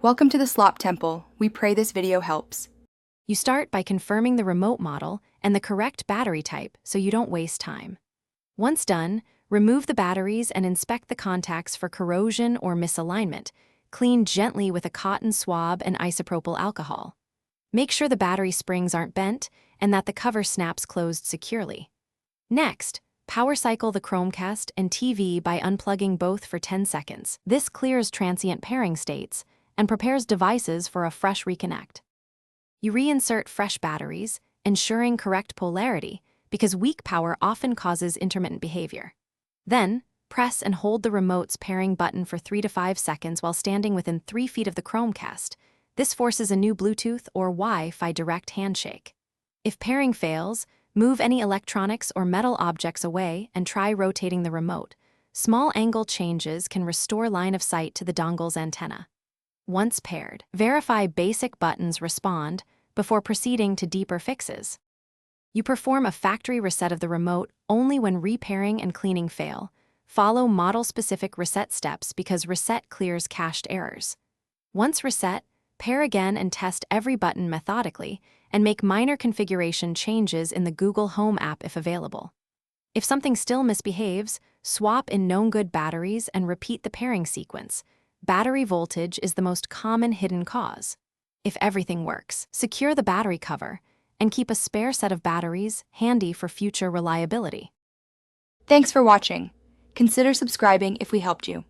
Welcome to the Slop Temple. We pray this video helps. You start by confirming the remote model and the correct battery type so you don't waste time. Once done, remove the batteries and inspect the contacts for corrosion or misalignment. Clean gently with a cotton swab and isopropyl alcohol. Make sure the battery springs aren't bent and that the cover snaps closed securely. Next, power cycle the Chromecast and TV by unplugging both for 10 seconds. This clears transient pairing states and prepares devices for a fresh reconnect. You reinsert fresh batteries, ensuring correct polarity, because weak power often causes intermittent behavior. Then, press and hold the remote's pairing button for 3 to 5 seconds while standing within 3 feet of the Chromecast. This forces a new Bluetooth or Wi-Fi direct handshake. If pairing fails, move any electronics or metal objects away and try rotating the remote. Small angle changes can restore line of sight to the dongle's antenna. Once paired, verify basic buttons respond before proceeding to deeper fixes. You perform a factory reset of the remote only when repairing and cleaning fail. Follow model-specific reset steps because reset clears cached errors. Once reset, pair again and test every button methodically and make minor configuration changes in the Google Home app if available. If something still misbehaves, swap in known good batteries and repeat the pairing sequence. Battery voltage is the most common hidden cause. If everything works, secure the battery cover and keep a spare set of batteries handy for future reliability. Thanks for watching. Consider subscribing if we helped you.